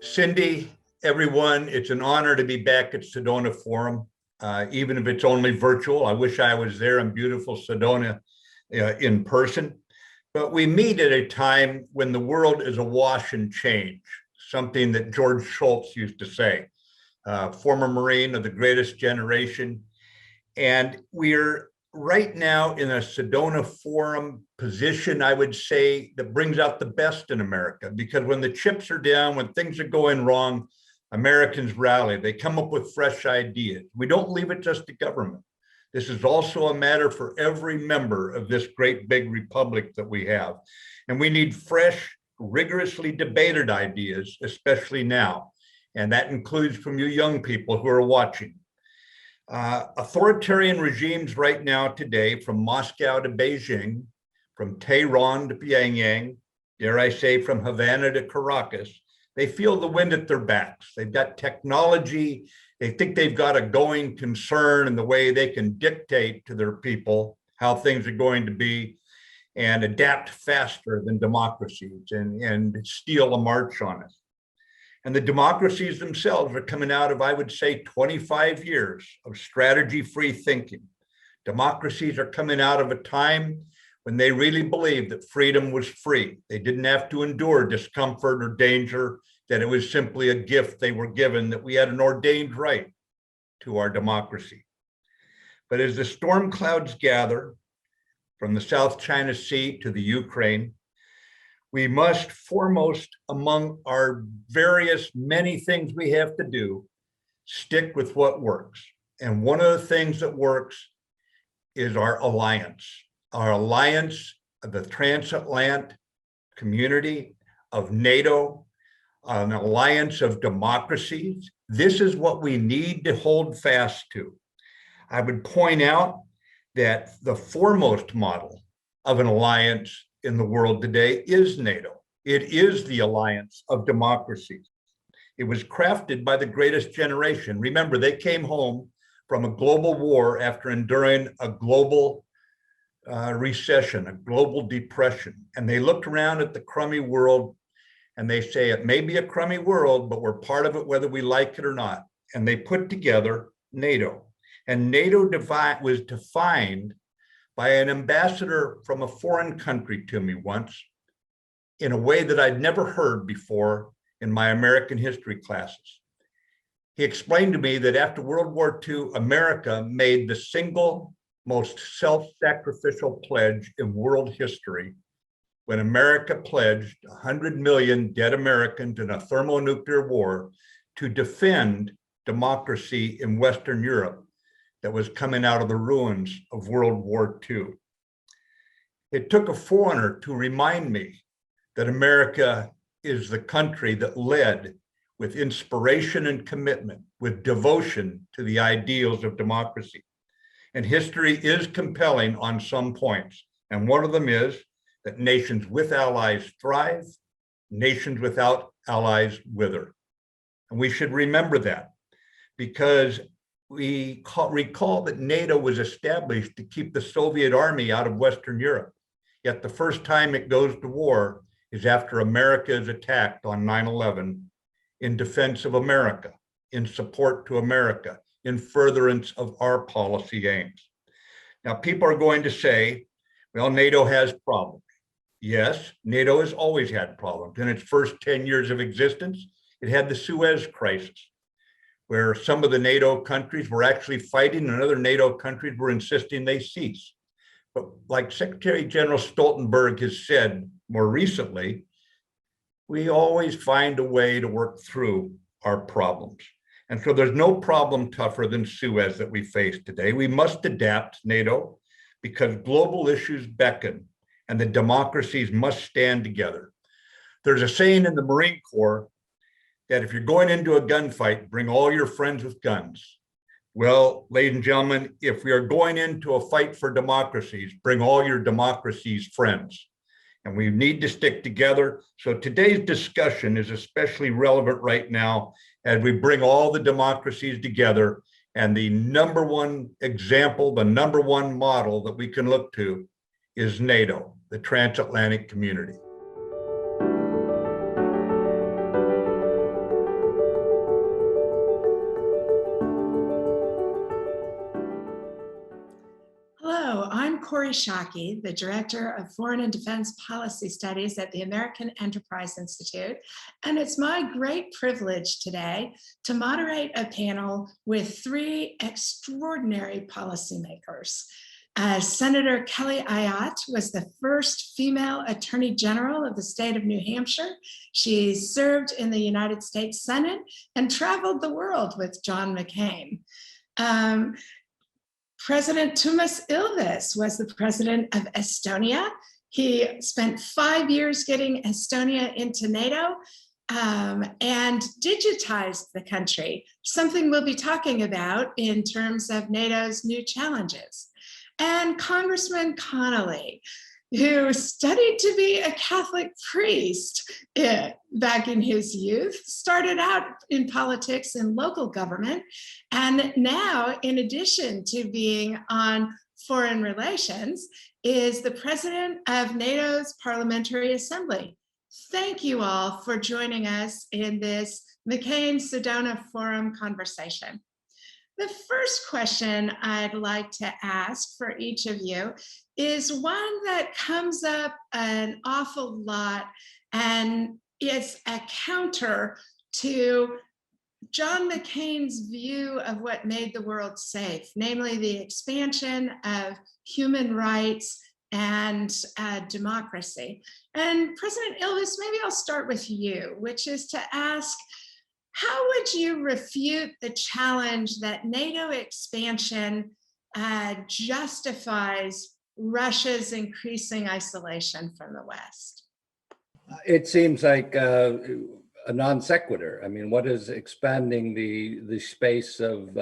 Cindy, everyone, it's an honor to be back at Sedona Forum, even if it's only virtual. I wish I was there in beautiful Sedona in person. But we meet at a time when the world is awash in change, something that George Shultz used to say, former Marine of the greatest generation. And we're right now in a Sedona Forum position, I would say, that brings out the best in America, because when the chips are down, when things are going wrong, Americans rally. They come up with fresh ideas. We don't leave it just to government. This is also a matter for every member of this great big republic that we have. And we need fresh, rigorously debated ideas, especially now. And that includes from you young people who are watching. Authoritarian regimes right now today, from Moscow to Beijing, from Tehran to Pyongyang, dare I say from Havana to Caracas, they feel the wind at their backs. They've got technology. They think they've got a going concern in the way they can dictate to their people how things are going to be and adapt faster than democracies and steal a march on us. And the democracies themselves are coming out of, I would say, 25 years of strategy-free thinking. Democracies are coming out of a time when they really believed that freedom was free. They didn't have to endure discomfort or danger, that it was simply a gift they were given, that we had an ordained right to our democracy. But as the storm clouds gather from the South China Sea to the Ukraine, we must foremost, among our various many things we have to do, stick with what works. And one of the things that works is our alliance of the Transatlantic community, of Nato, an alliance of democracies. This is what we need to hold fast to. I would point out that the foremost model of an alliance in the world today is Nato. It is the alliance of democracies. It was crafted by the greatest generation. Remember, they came home from a global war after enduring a global recession, a global depression. And they looked around at the crummy world and they say, it may be a crummy world, but we're part of it whether we like it or not. And they put together NATO. And NATO was defined by an ambassador from a foreign country to me once in a way that I'd never heard before in my American history classes. He explained to me that after World War II, America made the single most self-sacrificial pledge in world history when America pledged 100 million dead Americans in a thermonuclear war to defend democracy in Western Europe that was coming out of the ruins of World War II. It took a foreigner to remind me that America is the country that led with inspiration and commitment, with devotion to the ideals of democracy. And history is compelling on some points. And one of them is that nations with allies thrive, nations without allies wither. And we should remember that, because we recall that NATO was established to keep the Soviet army out of Western Europe. Yet the first time it goes to war is after America is attacked on 9/11 in defense of America, in support to America, in furtherance of our policy aims. Now, people are going to say, well, NATO has problems. Yes, NATO has always had problems. In its first 10 years of existence, it had the Suez Crisis, where some of the NATO countries were actually fighting and other NATO countries were insisting they cease. But like Secretary General Stoltenberg has said more recently, we always find a way to work through our problems. And so there's no problem tougher than Suez that we face today. We must adapt NATO because global issues beckon and the democracies must stand together. There's a saying in the Marine Corps that if you're going into a gunfight, bring all your friends with guns. Well, ladies and gentlemen, if we are going into a fight for democracies, bring all your democracies' friends. And we need to stick together. So today's discussion is especially relevant right now as we bring all the democracies together. And the number one example, the number one model that we can look to is NATO, the Transatlantic community. Kori, the Director of Foreign and Defense Policy Studies at the American Enterprise Institute, and it's my great privilege today to moderate a panel with three extraordinary policymakers. Senator Kelly Ayotte was the first female Attorney General of the state of New Hampshire. She served in the United States Senate and traveled the world with John McCain. President Toomas Ilves was the president of Estonia. He spent 5 years getting Estonia into Nato and digitized the country, something we'll be talking about in terms of NATO's new challenges. And Congressman Connolly, who studied to be a Catholic priest back in his youth, started out in politics and local government, and now, in addition to being on foreign relations, is the president of NATO's Parliamentary Assembly. Thank you all for joining us in this McCain-Sedona Forum conversation. The first question I'd like to ask for each of you is one that comes up an awful lot, and it's a counter to John McCain's view of what made the world safe, namely the expansion of human rights and democracy. And President Ilves, maybe I'll start with you, which is to ask, how would you refute the challenge that NATO expansion justifies Russia's increasing isolation from the West? It seems like a non sequitur. I mean, what does expanding the space of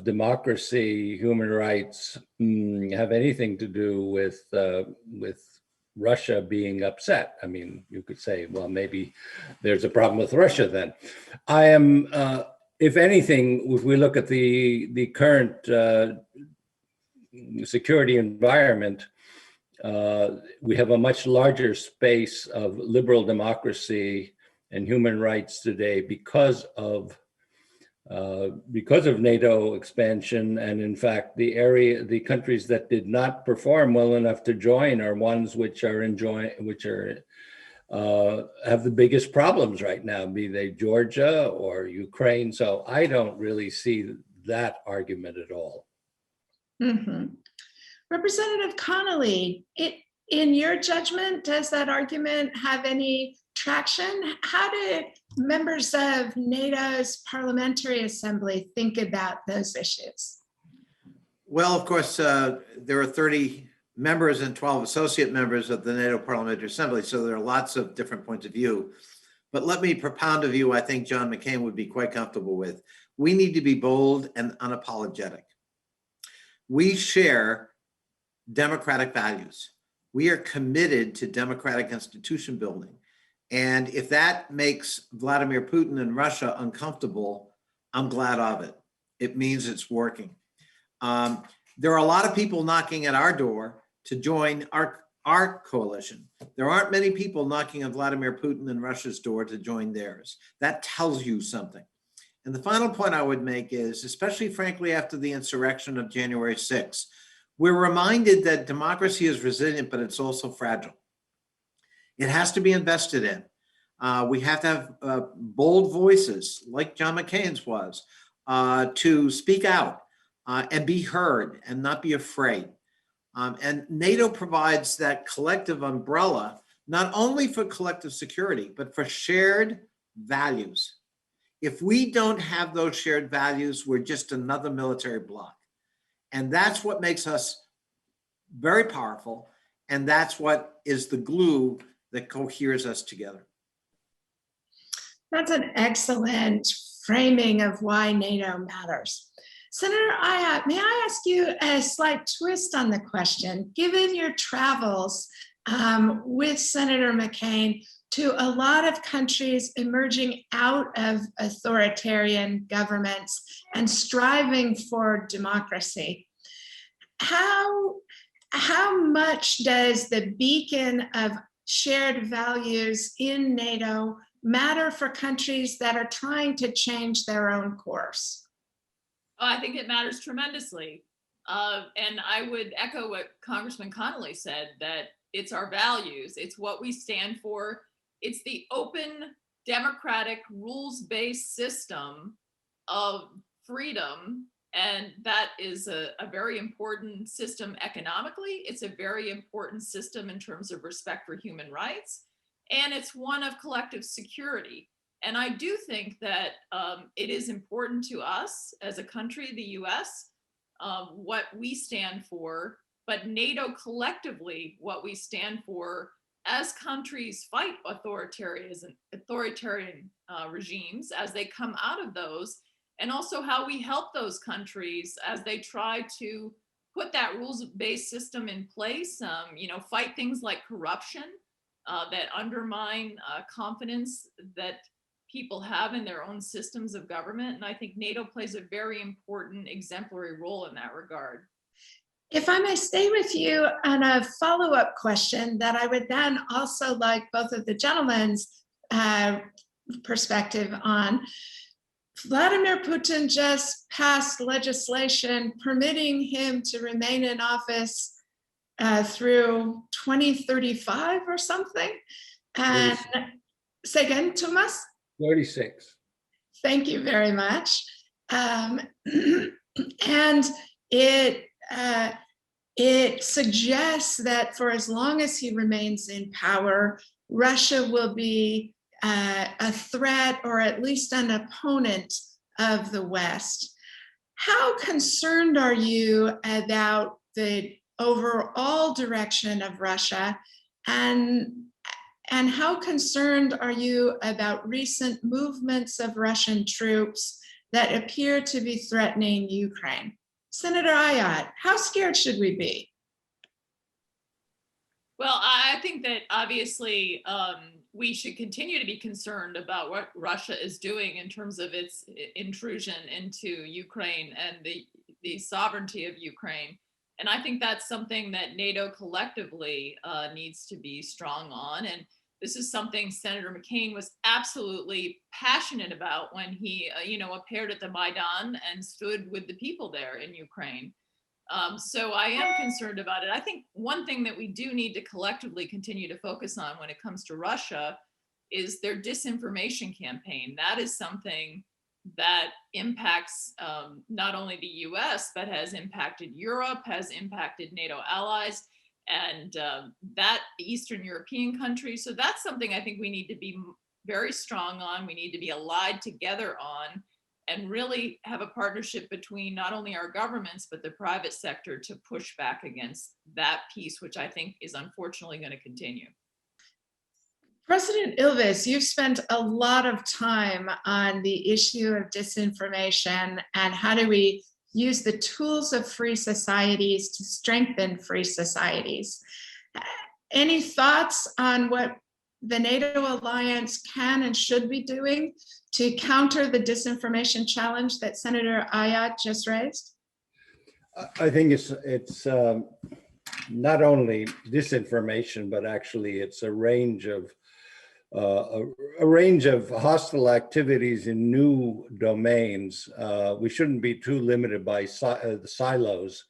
democracy, human rights, have anything to do with Russia being upset? I mean, you could say, well, maybe there's a problem with Russia then. I am, if anything, if we look at the current security environment, we have a much larger space of liberal democracy and human rights today because of NATO expansion. And in fact, the countries that did not perform well enough to join are ones which have the biggest problems right now, be they Georgia or Ukraine. So I don't really see that argument at all. Mm-hmm. Representative Connolly, in your judgment, does that argument have any traction? How do members of NATO's Parliamentary Assembly think about those issues? Well, of course, there are 30 members and 12 associate members of the NATO Parliamentary Assembly, so there are lots of different points of view. But let me propound a view I think John McCain would be quite comfortable with. We need to be bold and unapologetic. We share democratic values. We are committed to democratic institution building. And if that makes Vladimir Putin and Russia uncomfortable, I'm glad of it. It means it's working. There are a lot of people knocking at our door to join our coalition. There aren't many people knocking on Vladimir Putin and Russia's door to join theirs. That tells you something. And the final point I would make is, especially frankly after the insurrection of January 6th, we're reminded that democracy is resilient, but it's also fragile. It has to be invested in. We have to have bold voices, like John McCain's was, to speak out and be heard and not be afraid. And NATO provides that collective umbrella, not only for collective security, but for shared values. If we don't have those shared values, we're just another military bloc. And that's what makes us very powerful. And that's what is the glue that coheres us together. That's an excellent framing of why NATO matters. Senator Ayotte, may I ask you a slight twist on the question? Given your travels with Senator McCain to a lot of countries emerging out of authoritarian governments and striving for democracy, how much does the beacon of shared values in NATO matter for countries that are trying to change their own course? Oh, I think it matters tremendously. And I would echo what Congressman Connolly said, that it's our values, it's what we stand for, it's the open, democratic, rules-based system of freedom. And that is a very important system economically. It's a very important system in terms of respect for human rights. And it's one of collective security. And I do think that it is important to us as a country, the US, what we stand for, but NATO collectively, what we stand for as countries fight authoritarian regimes as they come out of those, and also how we help those countries as they try to put that rules-based system in place, fight things like corruption that undermine confidence that people have in their own systems of government. And I think NATO plays a very important exemplary role in that regard. If I may stay with you on a follow-up question that I would then also like both of the gentlemen's perspective on. Vladimir Putin just passed legislation permitting him to remain in office through 2035 or something. And say again, Toomas? 36. Thank you very much. And it suggests that for as long as he remains in power, Russia will be a threat or at least an opponent of the West. How concerned are you about the overall direction of Russia, and how concerned are you about recent movements of Russian troops that appear to be threatening Ukraine? Senator Ayotte, how scared should we be? Well, I think that obviously we should continue to be concerned about what Russia is doing in terms of its intrusion into Ukraine and the sovereignty of Ukraine. And I think that's something that NATO collectively needs to be strong on. And this is something Senator McCain was absolutely passionate about when he, appeared at the Maidan and stood with the people there in Ukraine. So I am concerned about it. I think one thing that we do need to collectively continue to focus on when it comes to Russia is their disinformation campaign. That is something that impacts not only the US, but has impacted Europe, has impacted NATO allies, and that Eastern European countries. So that's something I think we need to be very strong on. We need to be allied together on, and really have a partnership between not only our governments, but the private sector to push back against that piece, which I think is unfortunately going to continue. President Ilves, you've spent a lot of time on the issue of disinformation and how do we use the tools of free societies to strengthen free societies. Any thoughts on what the NATO alliance can and should be doing to counter the disinformation challenge that Senator Ayotte just raised? I think it's not only disinformation, but actually it's a range of hostile activities in new domains. We shouldn't be too limited by the silos.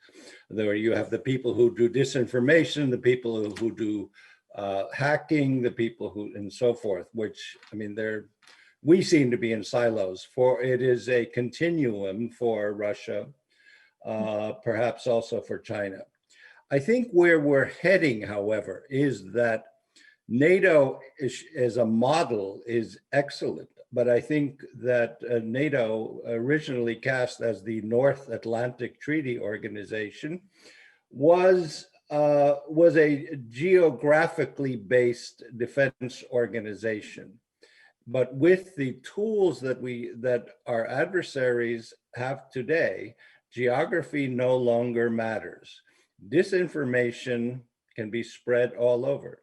There you have the people who do disinformation, the people who do hacking, the people who, and so forth, which, I mean, we seem to be in silos. For it is a continuum for Russia, perhaps also for China. I think where we're heading, however, is that NATO as a model is excellent, but I think that NATO, originally cast as the North Atlantic Treaty Organization, was a geographically based defense organization. But with the tools that our adversaries have today, geography no longer matters. Disinformation can be spread all over.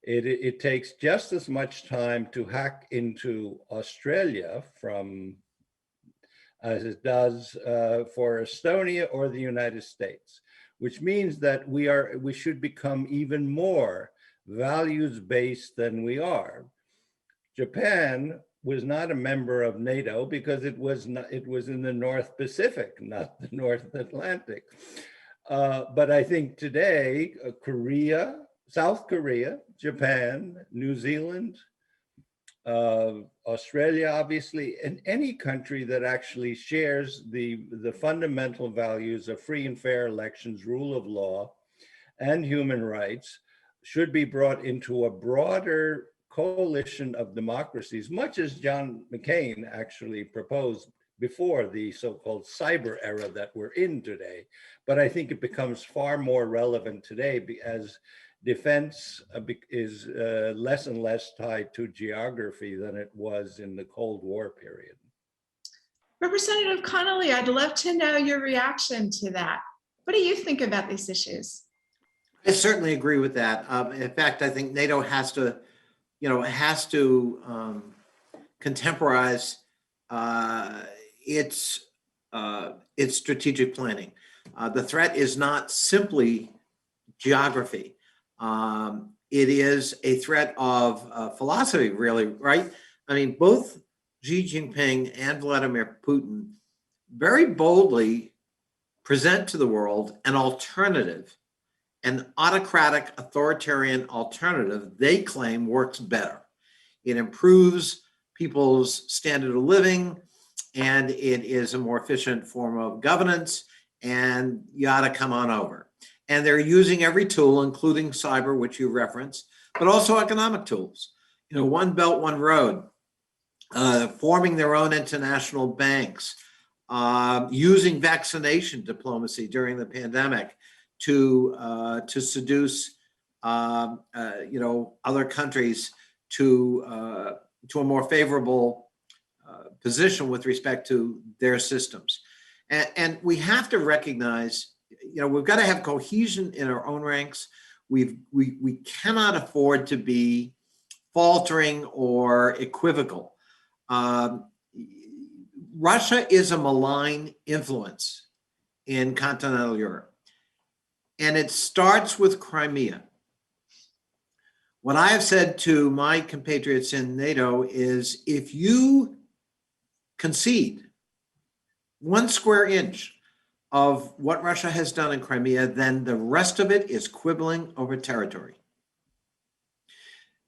It takes just as much time to hack into Australia as it does for Estonia or the United States, which means that we should become even more values-based than we are. Japan was not a member of NATO because it was in the North Pacific, not the North Atlantic. But I think today, Korea, South Korea, Japan, New Zealand, Australia, obviously, and any country that actually shares the fundamental values of free and fair elections, rule of law, and human rights should be brought into a broader coalition of democracies, much as John McCain actually proposed before the so-called cyber era that we're in today. But I think it becomes far more relevant today as defense is less and less tied to geography than it was in the Cold War period. Representative Connolly, I'd love to know your reaction to that. What do you think about these issues? I certainly agree with that. In fact, I think NATO has to, contemporize its strategic planning. The threat is not simply geography. It is a threat of philosophy, really, right? I mean, both Xi Jinping and Vladimir Putin very boldly present to the world an alternative, an autocratic, authoritarian alternative they claim works better. It improves people's standard of living, and it is a more efficient form of governance, and you ought to come on over. And they're using every tool, including cyber, which you referenced, but also economic tools. One Belt, One Road, forming their own international banks, using vaccination diplomacy during the pandemic to seduce other countries to a more favorable position with respect to their systems. And we have to recognize, we've got to have cohesion in our own ranks. We cannot afford to be faltering or equivocal. Russia is a malign influence in continental Europe, and it starts with Crimea. What I have said to my compatriots in NATO is, if you concede 1 square inch of what Russia has done in Crimea, then the rest of it is quibbling over territory.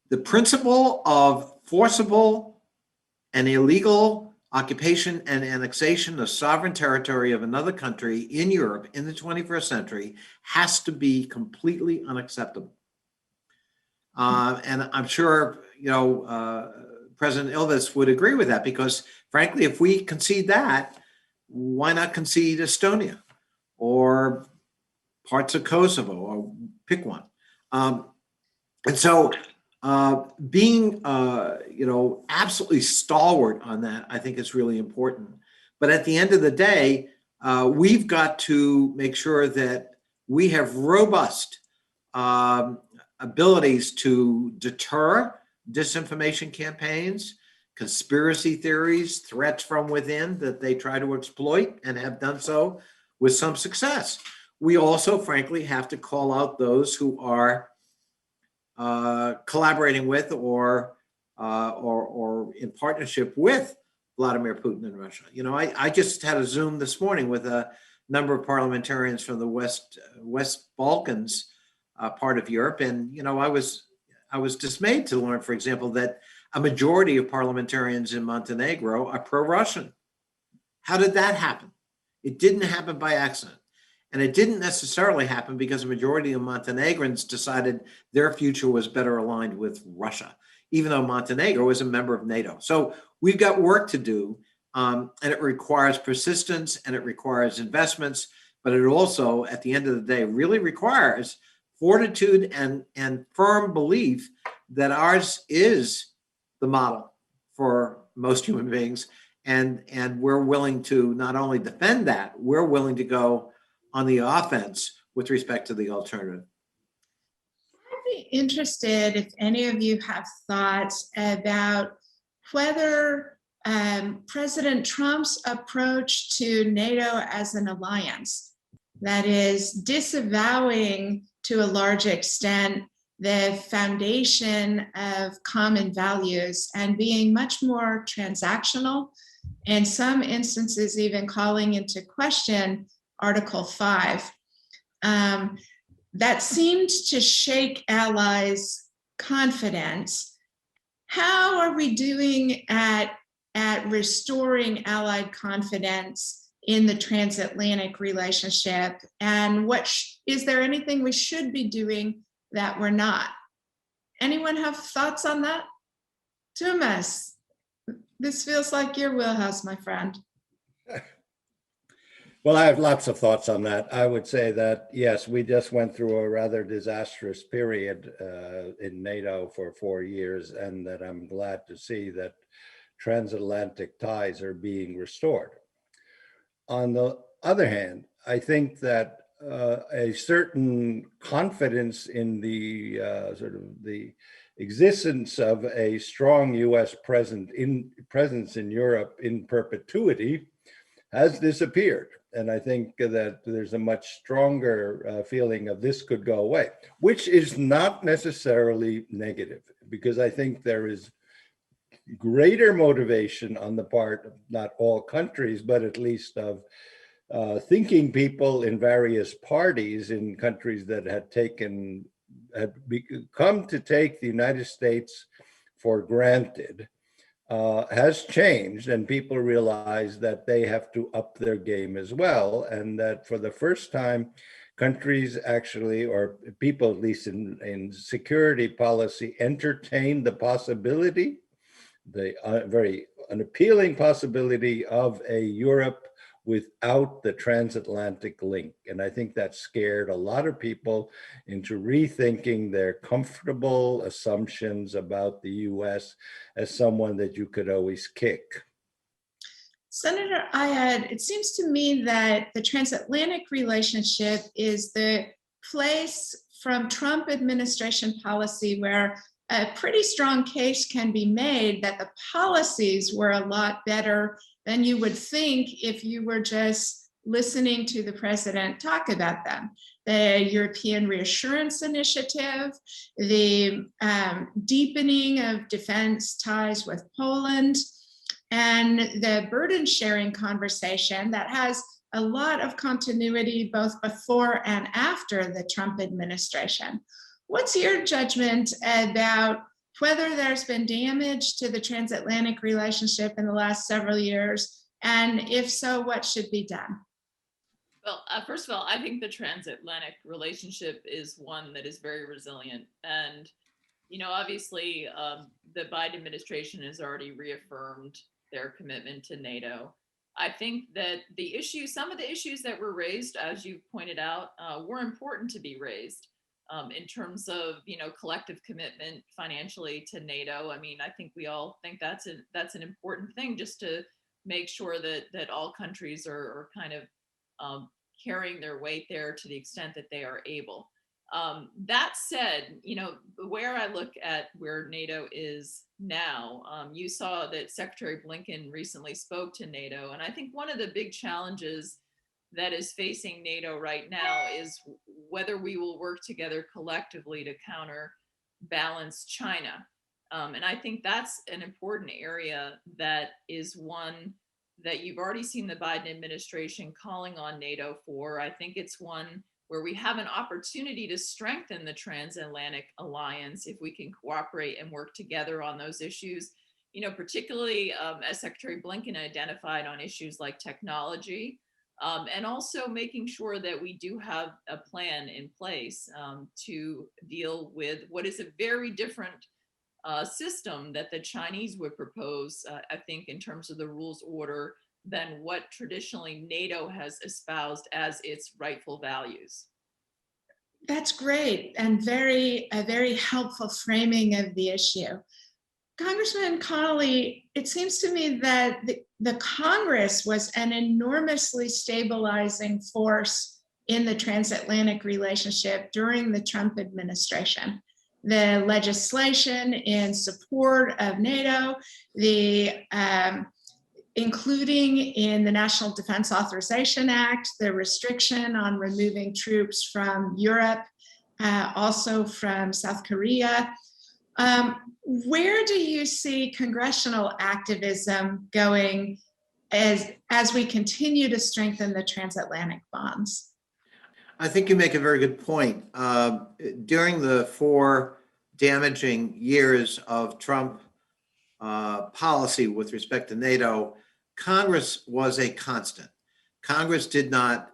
The principle of forcible and illegal occupation and annexation of sovereign territory of another country in Europe in the 21st century has to be completely unacceptable. And I'm sure, President Ilves would agree with that, because frankly, if we concede that, why not concede Estonia or parts of Kosovo, or pick one? And so being, absolutely stalwart on that, I think is really important. But at the end of the day, we've got to make sure that we have robust abilities to deter disinformation campaigns, conspiracy theories, threats from within that they try to exploit, and have done so with some success. We also, frankly, have to call out those who are collaborating with or in partnership with Vladimir Putin in Russia. I just had a Zoom this morning with a number of parliamentarians from the West Balkans part of Europe, and I was dismayed to learn, for example, that a majority of parliamentarians in Montenegro are pro-Russian. How did that happen? It didn't happen by accident. And it didn't necessarily happen because a majority of Montenegrins decided their future was better aligned with Russia, even though Montenegro is a member of NATO. So we've got work to do, and it requires persistence, and it requires investments, but it also, at the end of the day, really requires fortitude and firm belief that ours is the model for most human beings. And we're willing to not only defend that, we're willing to go on the offense with respect to the alternative. I'd be interested if any of you have thoughts about whether President Trump's approach to NATO as an alliance, that is disavowing to a large extent the foundation of common values and being much more transactional, in some instances even calling into question Article 5. That seemed to shake allies' confidence. How are we doing at restoring allied confidence in the transatlantic relationship? And is there anything we should be doing that we're not? Anyone have thoughts on that? Toomas, this feels like your wheelhouse, my friend. Well, I have lots of thoughts on that. I would say that, yes, we just went through a rather disastrous period in NATO for 4 years, and that I'm glad to see that transatlantic ties are being restored. On the other hand, I think that a certain confidence in the sort of the existence of a strong U.S. presence in Europe in perpetuity has disappeared. And I think that there's a much stronger feeling of this could go away, which is not necessarily negative, because I think there is greater motivation on the part of not all countries, but at least of thinking people in various parties in countries that had come to take the United States for granted, has changed, and people realize that they have to up their game as well, and that for the first time, countries actually, or people at least in security policy, entertain the possibility, the very unappealing possibility of a Europe without the transatlantic link. And I think that scared a lot of people into rethinking their comfortable assumptions about the US as someone that you could always kick. Senator Ayotte, it seems to me that the transatlantic relationship is the place from Trump administration policy where a pretty strong case can be made that the policies were a lot better than you would think if you were just listening to the president talk about them. The European Reassurance Initiative, the deepening of defense ties with Poland, and the burden sharing conversation that has a lot of continuity both before and after the Trump administration. What's your judgment about whether there's been damage to the transatlantic relationship in the last several years? And if so, what should be done? Well, first of all, I think the transatlantic relationship is one that is very resilient. And, obviously, the Biden administration has already reaffirmed their commitment to NATO. I think that some of the issues that were raised, as you pointed out, were important to be raised. In terms of collective commitment financially to NATO. I mean, I think we all think that's an important thing, just to make sure that all countries are kind of carrying their weight there to the extent that they are able. That said, where I look at where NATO is now, you saw that Secretary Blinken recently spoke to NATO, and I think one of the big challenges that is facing NATO right now is whether we will work together collectively to counterbalance China. And I think that's an important area that is one that you've already seen the Biden administration calling on NATO for. I think it's one where we have an opportunity to strengthen the transatlantic alliance if we can cooperate and work together on those issues, particularly as Secretary Blinken identified on issues like technology. And also making sure that we do have a plan in place to deal with what is a very different system that the Chinese would propose, I think, in terms of the rules order than what traditionally NATO has espoused as its rightful values. That's great, and a very helpful framing of the issue. Congressman Connolly, it seems to me that the Congress was an enormously stabilizing force in the transatlantic relationship during the Trump administration. The legislation in support of NATO, including in the National Defense Authorization Act, the restriction on removing troops from Europe, also from South Korea. Where do you see congressional activism going as we continue to strengthen the transatlantic bonds? I think you make a very good point. During the 4 damaging years of Trump policy with respect to NATO, Congress was a constant. Congress did not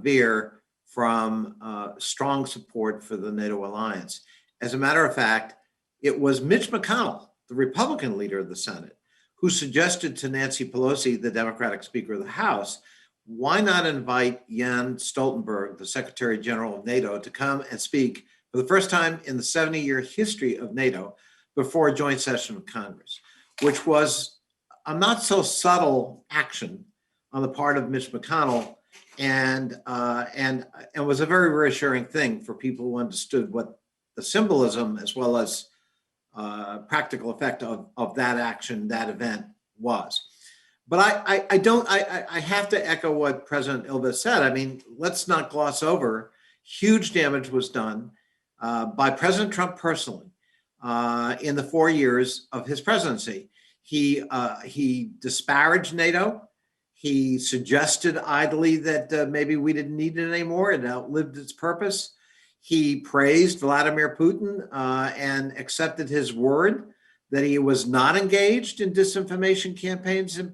veer from strong support for the NATO alliance. As a matter of fact, it was Mitch McConnell, the Republican leader of the Senate, who suggested to Nancy Pelosi, the Democratic Speaker of the House, why not invite Jens Stoltenberg, the Secretary General of NATO, to come and speak for the first time in the 70-year history of NATO before a joint session of Congress, which was a not so subtle action on the part of Mitch McConnell, and was a very reassuring thing for people who understood what the symbolism as well as practical effect of that action, that event was. But I have to echo what President Ilves said. I mean, let's not gloss over, huge damage was done by President Trump personally in the 4 years of his presidency. He disparaged NATO. He suggested idly that maybe we didn't need it anymore. It outlived its purpose. He praised Vladimir Putin and accepted his word that he was not engaged in disinformation campaigns in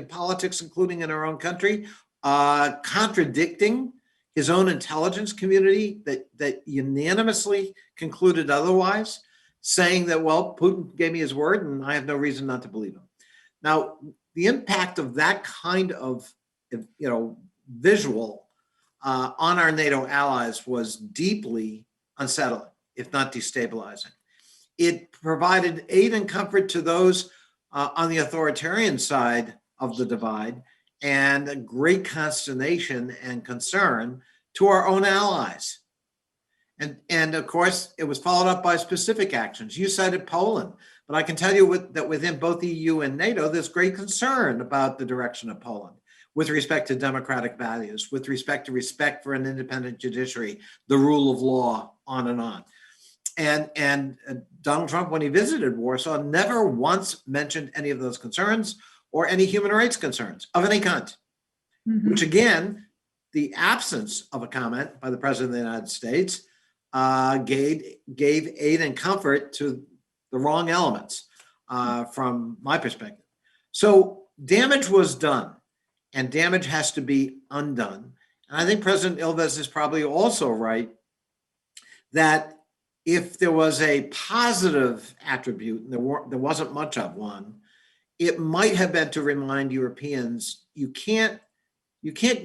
politics, including in our own country, contradicting his own intelligence community that unanimously concluded otherwise, saying that, well, Putin gave me his word and I have no reason not to believe him. Now, the impact of that kind of visual on our NATO allies was deeply unsettling, if not destabilizing. It provided aid and comfort to those on the authoritarian side of the divide, and a great consternation and concern to our own allies. And of course, it was followed up by specific actions. You cited Poland, but I can tell you that within both the EU and NATO, there's great concern about the direction of Poland with respect to democratic values, with respect for an independent judiciary, the rule of law, on and on. And Donald Trump, when he visited Warsaw, never once mentioned any of those concerns or any human rights concerns of any kind, which again, the absence of a comment by the President of the United States gave aid and comfort to the wrong elements from my perspective. So damage was done, and damage has to be undone. And I think President Ilves is probably also right that if there was a positive attribute, and there wasn't much of one, it might have been to remind Europeans, you can't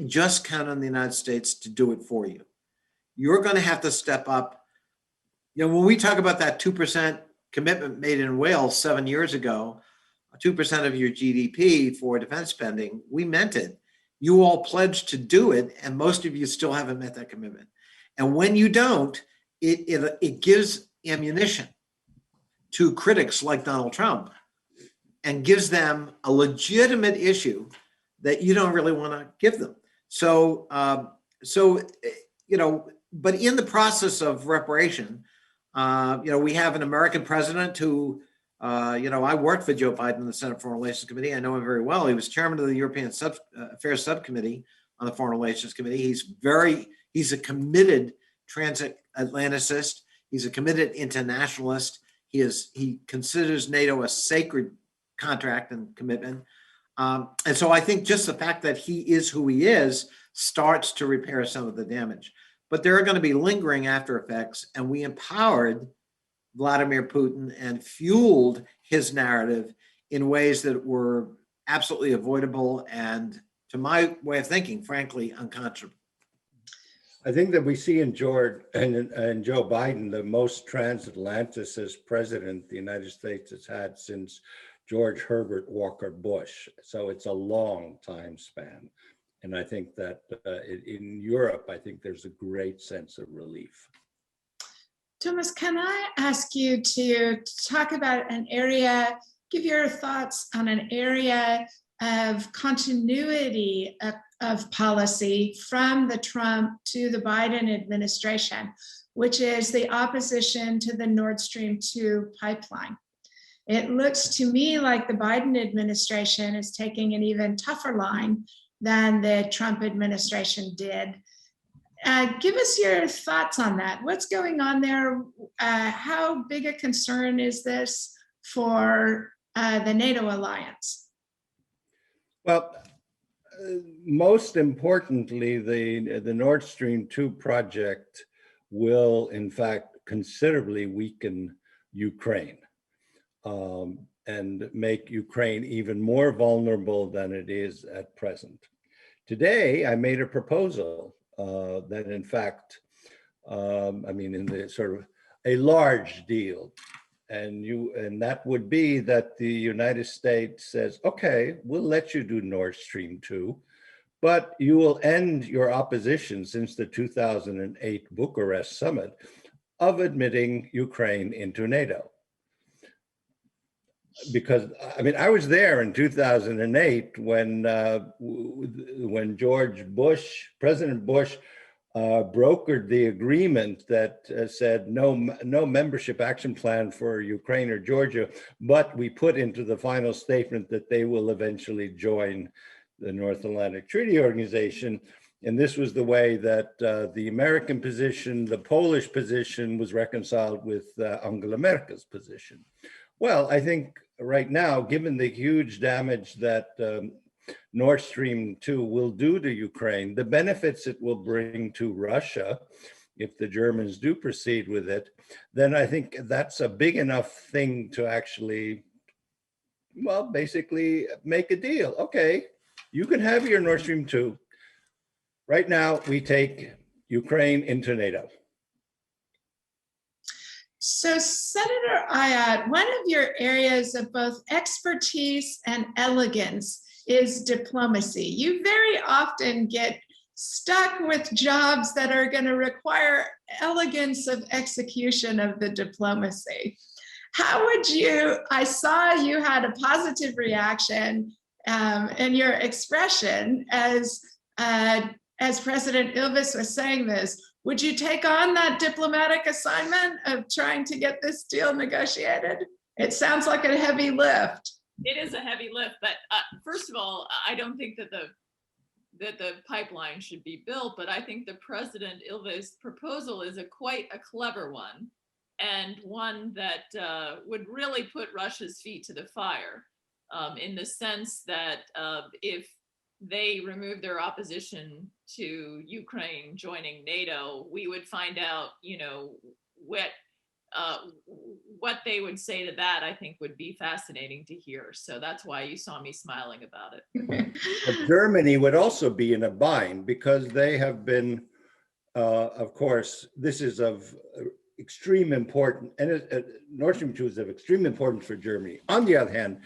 just count on the United States to do it for you. You're going to have to step up. When we talk about that 2% commitment made in Wales 7 years ago, 2% of your GDP for defense spending, we meant it. You all pledged to do it, and most of you still haven't met that commitment. And when you don't, it gives ammunition to critics like Donald Trump and gives them a legitimate issue that you don't really want to give them. So but in the process of reparation, we have an American president who, I worked for Joe Biden in the Senate Foreign Relations Committee. I know him very well. He was chairman of the European Affairs Subcommittee on the Foreign Relations Committee. He's a committed transatlanticist. He's a committed internationalist. He considers NATO a sacred contract and commitment. And so I think just the fact that he is who he is starts to repair some of the damage. But there are going to be lingering after effects, and we empowered Vladimir Putin and fueled his narrative in ways that were absolutely avoidable and, to my way of thinking, frankly, unconscionable. I think that we see in George and Joe Biden the most transatlanticist president the United States has had since George Herbert Walker Bush. So it's a long time span. And I think that in Europe, I think there's a great sense of relief. Toomas, can I ask you to talk about an area, give your thoughts on an area of continuity of policy from the Trump to the Biden administration? which is the opposition to the Nord Stream 2 pipeline. It looks to me like the Biden administration is taking an even tougher line than the Trump administration did. Give us your thoughts on that. What's going on there? How big a concern is this for the NATO alliance? Well, most importantly, the Nord Stream 2 project will, in fact, considerably weaken Ukraine and make Ukraine even more vulnerable than it is at present. Today, I made a proposal that, in fact, in the sort of a large deal, and that would be that the United States says, okay, we'll let you do Nord Stream 2, but you will end your opposition since the 2008 Bucharest summit of admitting Ukraine into NATO. Because I was there in 2008 when President Bush brokered the agreement that said no membership action plan for Ukraine or Georgia, but we put into the final statement that they will eventually join the North Atlantic Treaty Organization. And this was the way that the American position, the Polish position was reconciled with Angela Merkel's position. Well, I think right now, given the huge damage that Nord Stream 2 will do to Ukraine, the benefits it will bring to Russia, if the Germans do proceed with it, then I think that's a big enough thing to actually, well, basically make a deal. Okay, you can have your Nord Stream 2. Right now, we take Ukraine into NATO. So, Senator Ayotte, one of your areas of both expertise and elegance is diplomacy. You very often get stuck with jobs that are going to require elegance of execution of the diplomacy. How would you, I saw you had a positive reaction in your expression as President Ilves was saying this. Would you take on that diplomatic assignment of trying to get this deal negotiated? It sounds like a heavy lift. It is a heavy lift, but first of all, I don't think that the pipeline should be built, but I think the President Ilves proposal is quite a clever one, and one that would really put Russia's feet to the fire, in the sense that if they remove their opposition to Ukraine joining NATO, we would find out, what they would say to that. I think would be fascinating to hear. So that's why you saw me smiling about it. But Germany would also be in a bind because they have been, of course, this is of extreme importance, and Nord Stream 2 is of extreme importance for Germany. On the other hand,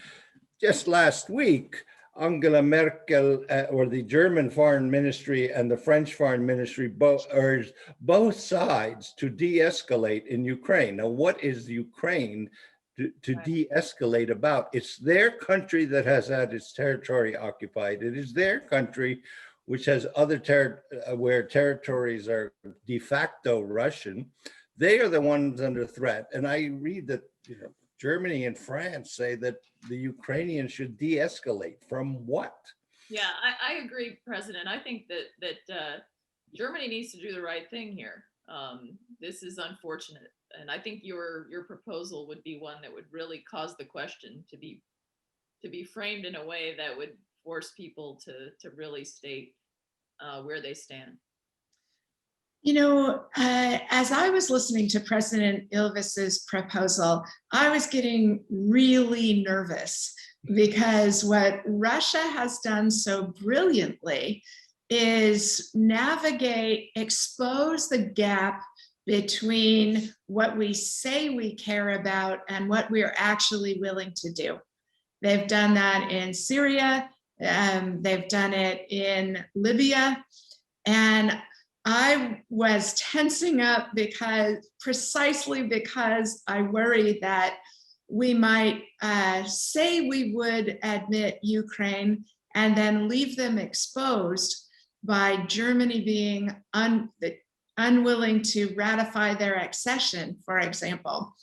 just last week, Angela Merkel or the German foreign ministry and the French foreign ministry urged both sides to de-escalate in Ukraine. Now, what is Ukraine to de-escalate about? It's their country that has had its territory occupied. It is their country which has other where territories are de facto Russian. They are the ones under threat. And I read that Germany and France say that the Ukrainians should de-escalate. From what? Yeah, I agree, President. I think that Germany needs to do the right thing here. This is unfortunate, and I think your proposal would be one that would really cause the question to be framed in a way that would force people to really state where they stand. As I was listening to President Ilves's proposal, I was getting really nervous because what Russia has done so brilliantly is expose the gap between what we say we care about and what we are actually willing to do. They've done that in Syria, they've done it in Libya, and I was tensing up precisely because I worried that we might say we would admit Ukraine and then leave them exposed by Germany being unwilling to ratify their accession, for example.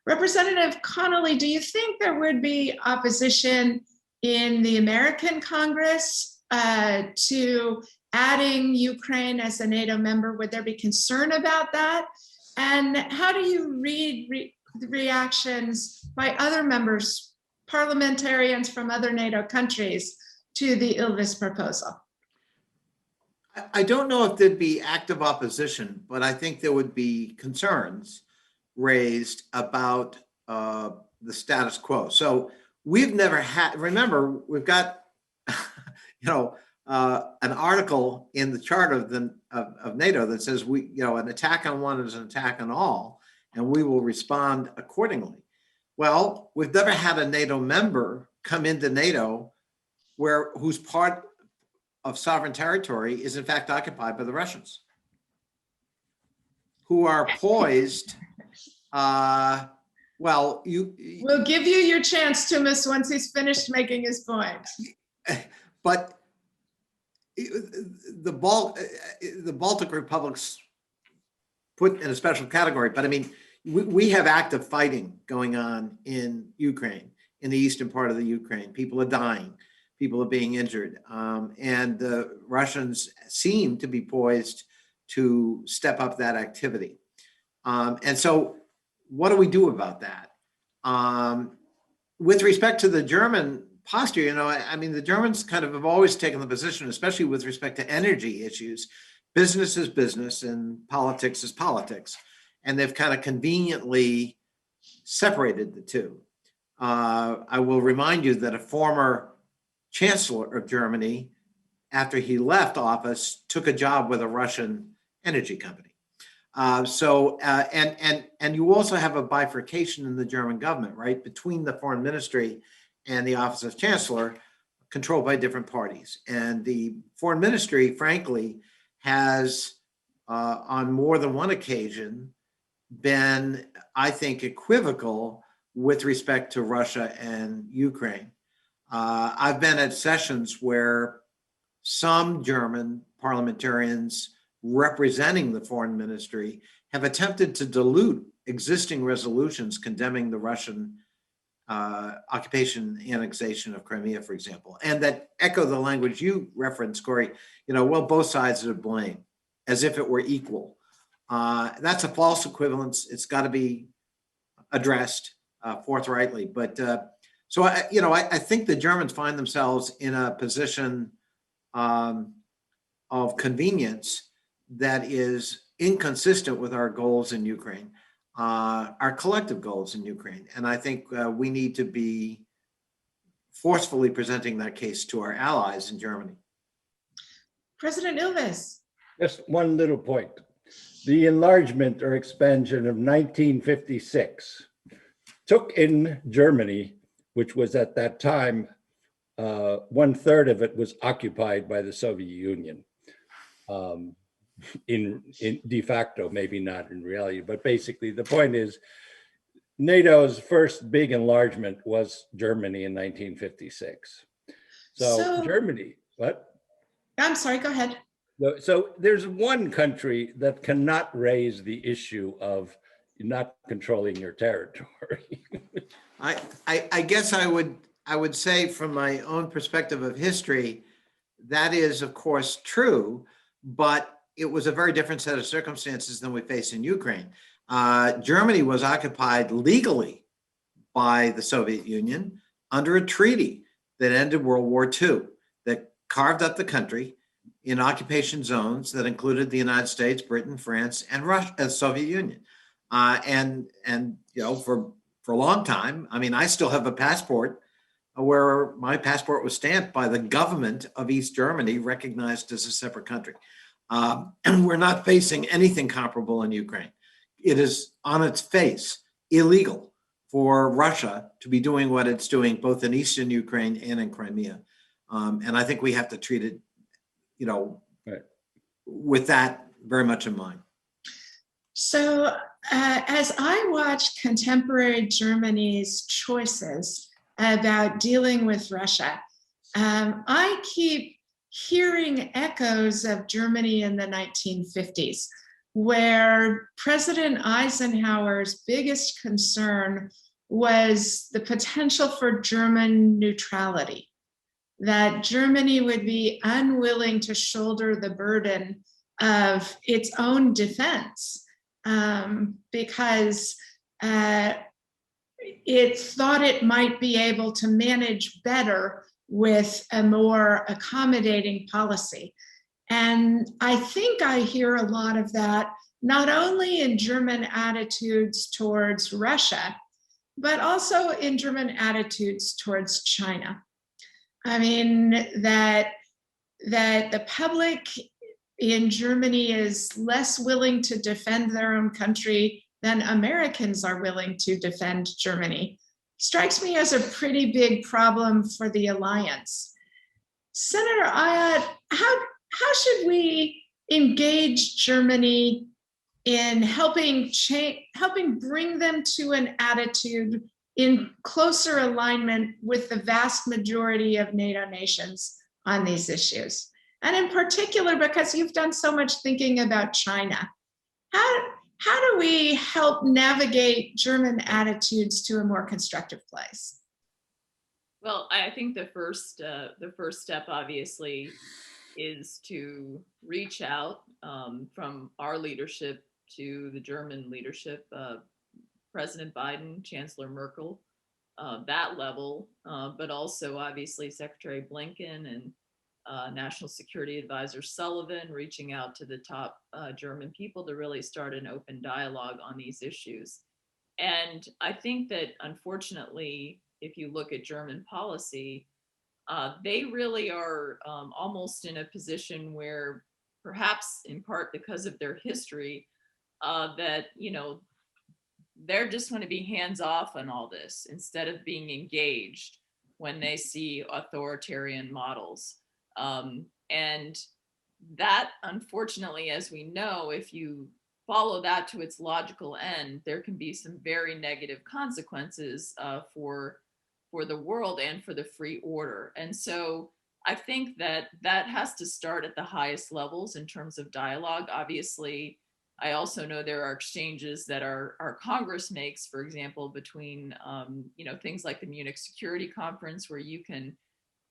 Representative Connolly, do you think there would be opposition in the American Congress to adding Ukraine as a NATO member? Would there be concern about that? And how do you read the reactions by other members, parliamentarians from other NATO countries, to the Ilves proposal? I don't know if there'd be active opposition, but I think there would be concerns raised about the status quo. So we've never had, remember, we've got, an article in the charter of NATO that says an attack on one is an attack on all, and we will respond accordingly. Well, we've never had a NATO member come into NATO whose part of sovereign territory is in fact occupied by the Russians, who are poised. We'll give you your chance, Toomas, once he's finished making his point. But the Baltic republics put in a special category. But I mean, we have active fighting going on in Ukraine, in the eastern part of the Ukraine. People are dying. People are being injured. And the Russians seem to be poised to step up that activity. And so what do we do about that? With respect to the German posture, the Germans kind of have always taken the position, especially with respect to energy issues, business is business and politics is politics. And they've kind of conveniently separated the two. I will remind you that a former chancellor of Germany, after he left office, took a job with a Russian energy company. And you also have a bifurcation in the German government, right, between the foreign ministry and the office of chancellor, controlled by different parties. And the foreign ministry, frankly, has on more than one occasion been, I think, equivocal with respect to Russia and Ukraine. I've been at sessions where some German parliamentarians representing the foreign ministry have attempted to dilute existing resolutions condemning the Russian occupation and annexation of Crimea, for example, and that echo the language you referenced, Kori, both sides are to blame, as if it were equal. That's a false equivalence. It's got to be addressed forthrightly. But so I think the Germans find themselves in a position of convenience that is inconsistent with our goals in Ukraine, our collective goals in Ukraine. And I think we need to be forcefully presenting that case to our allies in Germany. President Ilves. Just one little point. The enlargement or expansion of 1956 took in Germany, which was at that time, 1/3 of it was occupied by the Soviet Union. In de facto, maybe not in reality, but basically the point is NATO's first big enlargement was Germany in 1956. So Germany, what? I'm sorry, go ahead. So there's one country that cannot raise the issue of not controlling your territory. I guess I would say, from my own perspective of history, that is of course true, but it was a very different set of circumstances than we face in Ukraine. Germany was occupied legally by the Soviet Union under a treaty that ended World War II, that carved up the country in occupation zones that included the United States, Britain, France, and Russia, the Soviet Union. For a long time, I still have a passport where my passport was stamped by the government of East Germany, recognized as a separate country. And we're not facing anything comparable in Ukraine. It is on its face illegal for Russia to be doing what it's doing both in Eastern Ukraine and in Crimea. And I think we have to treat it, right, with that very much in mind. So as I watch contemporary Germany's choices about dealing with Russia, I keep hearing echoes of Germany in the 1950s. where President Eisenhower's biggest concern was the potential for German neutrality, that Germany would be unwilling to shoulder the burden of its own defense because it thought it might be able to manage better with a more accommodating policy. And I think I hear a lot of that, not only in German attitudes towards Russia, but also in German attitudes towards China. I mean, that the public in Germany is less willing to defend their own country than Americans are willing to defend Germany. Strikes me as a pretty big problem for the alliance. Senator Ayotte, how should we engage Germany in helping bring them to an attitude in closer alignment with the vast majority of NATO nations on these issues? And in particular, because you've done so much thinking about China, how do we help navigate German attitudes to a more constructive place? Well, I think the first step, obviously, is to reach out from our leadership to the German leadership, President Biden, Chancellor Merkel, that level, but also obviously Secretary Blinken and National Security Advisor Sullivan, reaching out to the top German people to really start an open dialogue on these issues. And I think that, unfortunately, if you look at German policy, they really are almost in a position where, perhaps in part because of their history, that, you know, they're just going to be hands off on all this instead of being engaged when they see authoritarian models. And that, unfortunately, as we know, if you follow that to its logical end, there can be some very negative consequences for the world and for the free order. And so I think that has to start at the highest levels in terms of dialogue. Obviously, I also know there are exchanges that our Congress makes, for example, between things like the Munich Security Conference, where you can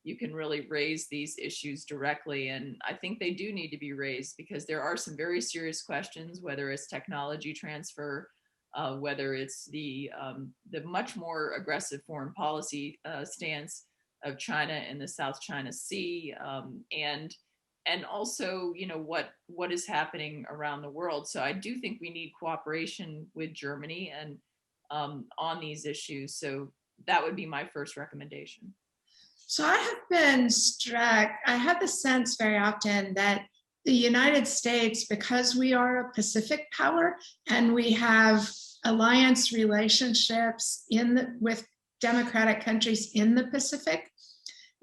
really raise these issues directly. And I think they do need to be raised because there are some very serious questions, whether it's technology transfer, whether it's the much more aggressive foreign policy stance of China in the South China Sea, and also, you know, what is happening around the world. So I do think we need cooperation with Germany and on these issues. So that would be my first recommendation. So I have been struck, I have the sense very often that the United States, because we are a Pacific power and we have alliance relationships with democratic countries in the Pacific,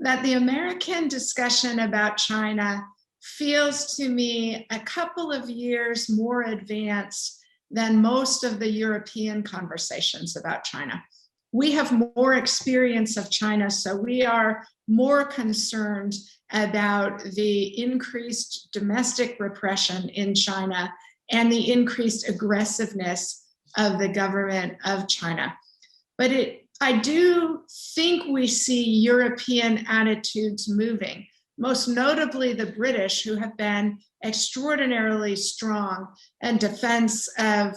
that the American discussion about China feels to me a couple of years more advanced than most of the European conversations about China. We have more experience of China, so we are more concerned about the increased domestic repression in China and the increased aggressiveness of the government of China. But I do think we see European attitudes moving, most notably the British, who have been extraordinarily strong in defense of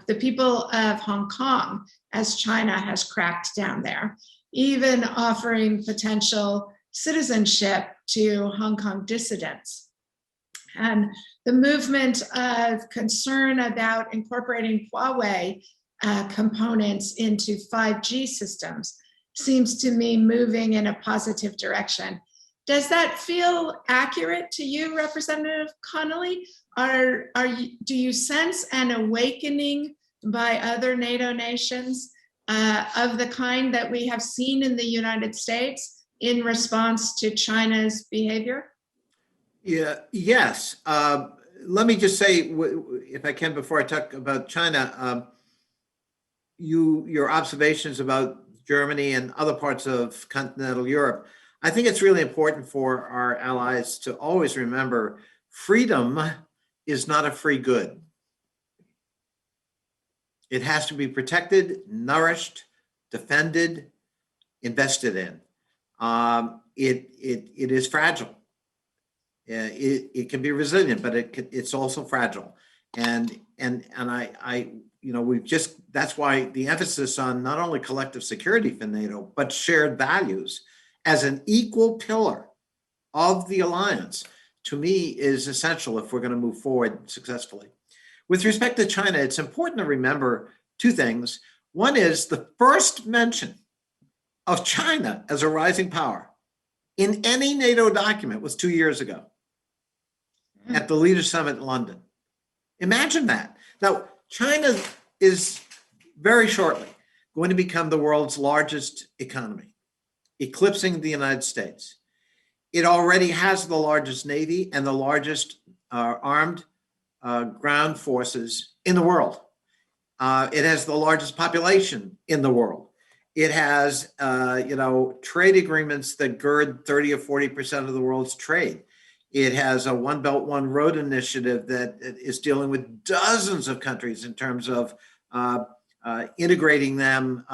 the people of Hong Kong as China has cracked down there, even offering potential citizenship to Hong Kong dissidents. And the movement of concern about incorporating Huawei components into 5G systems seems to me moving in a positive direction. Does that feel accurate to you, Representative Connolly? Do you sense an awakening by other NATO nations of the kind that we have seen in the United States in response to China's behavior? Yeah. Yes. Let me just say, if I can, before I talk about China, your observations about Germany and other parts of continental Europe, I think it's really important for our allies to always remember freedom is not a free good. It has to be protected, nourished, defended, invested in. It is fragile. It can be resilient, but it's also fragile. And I that's why the emphasis on not only collective security for NATO, but shared values as an equal pillar of the alliance, to me, is essential if we're going to move forward successfully. With respect to China, it's important to remember two things. One is the first mention of China as a rising power in any NATO document was 2 years ago at the Leaders Summit in London. Imagine that. Now, China is very shortly going to become the world's largest economy, eclipsing the United States. It already has the largest Navy and the largest armed ground forces in the world. It has the largest population in the world. It has, trade agreements that gird 30 or 40% of the world's trade. It has a One Belt, One Road initiative that is dealing with dozens of countries in terms of integrating them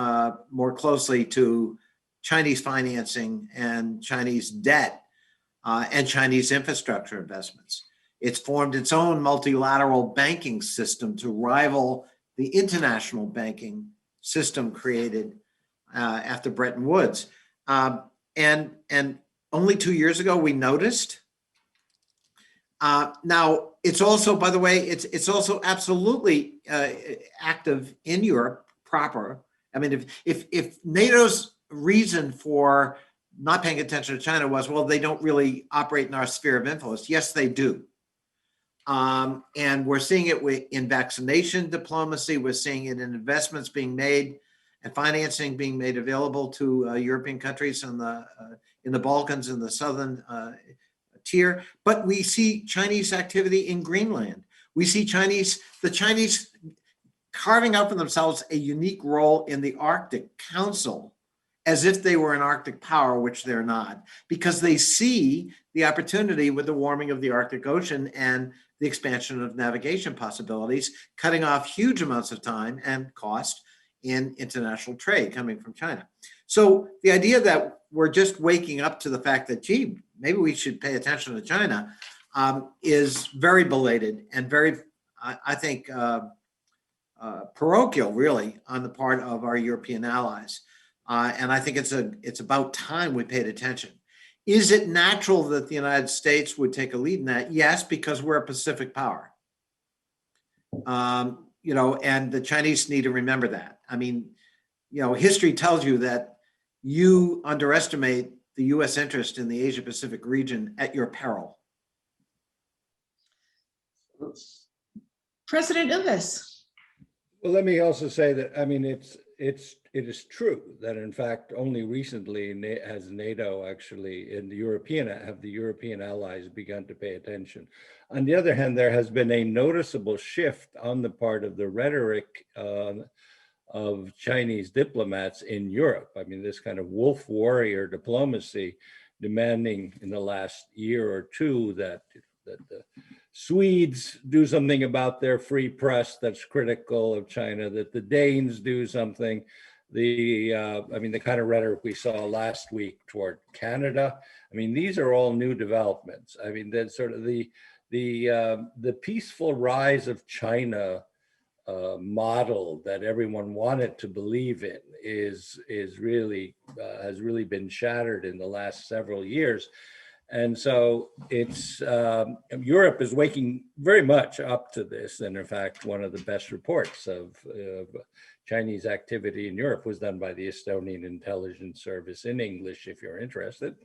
more closely to Chinese financing and Chinese debt and Chinese infrastructure investments. It's formed its own multilateral banking system to rival the international banking system created after Bretton Woods. And only 2 years ago, we noticed. Now, it's also, by the way, it's also absolutely active in Europe proper. I mean, if NATO's reason for not paying attention to China was, well, they don't really operate in our sphere of influence. Yes, they do. And we're seeing it in vaccination diplomacy. We're seeing it in investments being made and financing being made available to European countries in the Balkans and the southern tier. But we see Chinese activity in Greenland. We see the Chinese carving out for themselves a unique role in the Arctic Council, as if they were an Arctic power, which they're not, because they see the opportunity with the warming of the Arctic Ocean and the expansion of navigation possibilities, cutting off huge amounts of time and cost in international trade coming from China. So the idea that we're just waking up to the fact that, gee, maybe we should pay attention to China is very belated and very, I think, parochial, really, on the part of our European allies. And I think it's about time we paid attention. Is it natural that the United States would take a lead in that? Yes, because we're a Pacific power. And the Chinese need to remember that. I mean, history tells you that you underestimate the U.S. interest in the Asia Pacific region at your peril. President Ilves. Well, let me also say that, I mean, it is true that, in fact, only recently has NATO actually the European allies begun to pay attention. On the other hand, there has been a noticeable shift on the part of the rhetoric of Chinese diplomats in Europe. I mean, this kind of wolf warrior diplomacy demanding in the last year or two that the Swedes do something about their free press that's critical of China, that the Danes do something. The kind of rhetoric we saw last week toward Canada. I mean, these are all new developments. I mean, that's sort of the peaceful rise of China model that everyone wanted to believe in is really has really been shattered in the last several years. And so it's Europe is waking very much up to this. And in fact, one of the best reports of Chinese activity in Europe was done by the Estonian intelligence service in English, if you're interested.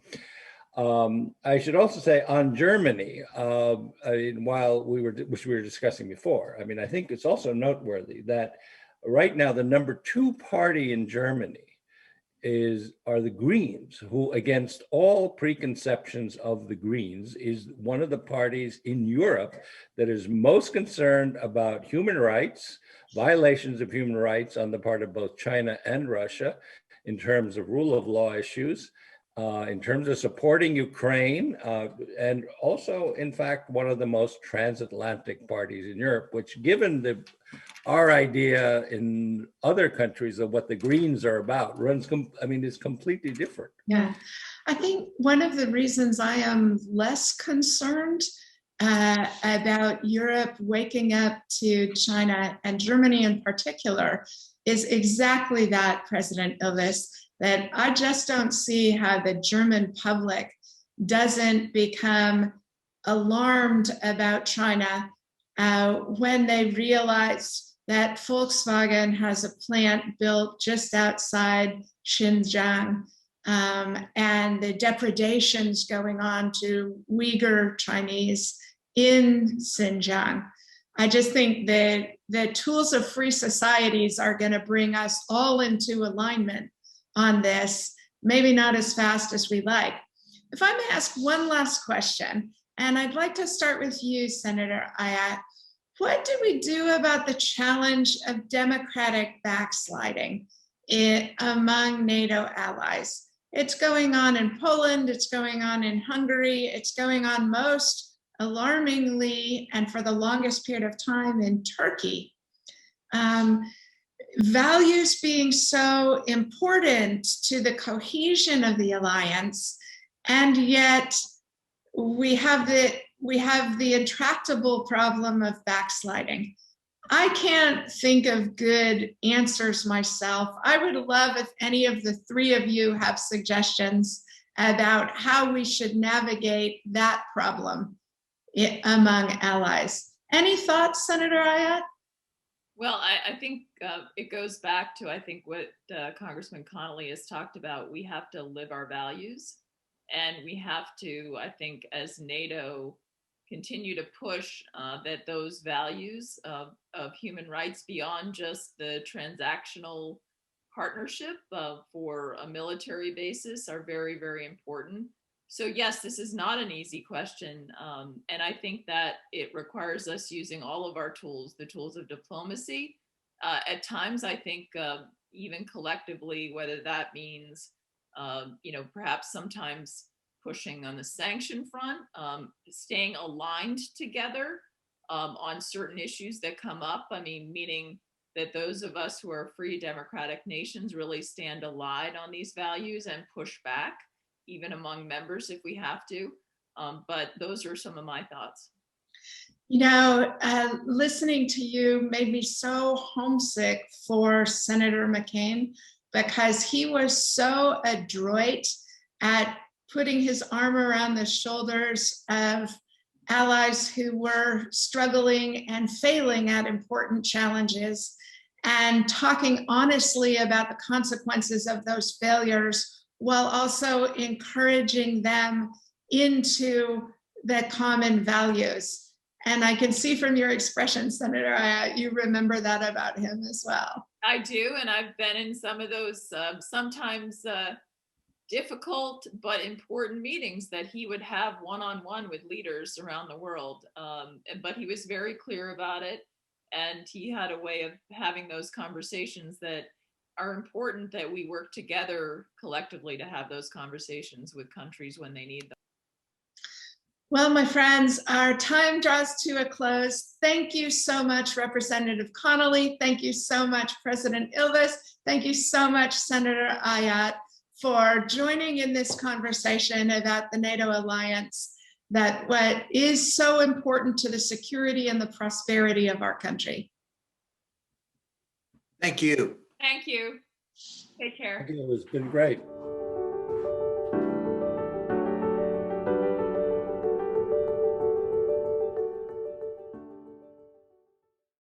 I should also say on Germany, while which we were discussing before, I mean, I think it's also noteworthy that right now the number 2 party in Germany are the Greens, who, against all preconceptions of the Greens, is one of the parties in Europe that is most concerned about human rights, violations of human rights on the part of both China and Russia in terms of rule of law issues, in terms of supporting Ukraine, and also, in fact, one of the most transatlantic parties in Europe, which, given our idea in other countries of what the Greens are about, is completely different. Yeah, I think one of the reasons I am less concerned about Europe waking up to China and Germany in particular is exactly that, President Ilves, that I just don't see how the German public doesn't become alarmed about China when they realize that Volkswagen has a plant built just outside Xinjiang, and the depredations going on to Uyghur Chinese in Xinjiang. I just think that the tools of free societies are going to bring us all into alignment on this, maybe not as fast as we like. If I may ask one last question, and I'd like to start with you, Senator Ayotte. What do we do about the challenge of democratic backsliding among NATO allies? It's going on in Poland, it's going on in Hungary, it's going on most alarmingly and for the longest period of time in Turkey. Values being so important to the cohesion of the alliance, and yet we have the intractable problem of backsliding. I can't think of good answers myself. I would love if any of the three of you have suggestions about how we should navigate that problem among allies. Any thoughts, Senator Ayotte? Well, I think it goes back to, I think, what Congressman Connolly has talked about. We have to live our values, and we have to, I think, as NATO, continue to push that those values of human rights beyond just the transactional partnership for a military basis are very, very important. So yes, this is not an easy question. And I think that it requires us using all of our tools, the tools of diplomacy. At times, I think even collectively, whether that means, perhaps sometimes pushing on the sanction front, staying aligned together on certain issues that come up. I mean, meaning that those of us who are free democratic nations really stand allied on these values and push back, even among members if we have to. But those are some of my thoughts. Listening to you made me so homesick for Senator McCain, because he was so adroit at putting his arm around the shoulders of allies who were struggling and failing at important challenges, and talking honestly about the consequences of those failures, while also encouraging them into the common values. And I can see from your expression, Senator, you remember that about him as well. I do, and I've been in some of those sometimes difficult but important meetings that he would have one-on-one with leaders around the world. But he was very clear about it, and he had a way of having those conversations that are important, that we work together collectively to have those conversations with countries when they need them. Well, my friends, our time draws to a close. Thank you so much, Representative Connolly. Thank you so much, President Ilves. Thank you so much, Senator Ayotte, for joining in this conversation about the NATO alliance, that what is so important to the security and the prosperity of our country. Thank you. Thank you. Take care. It's been great.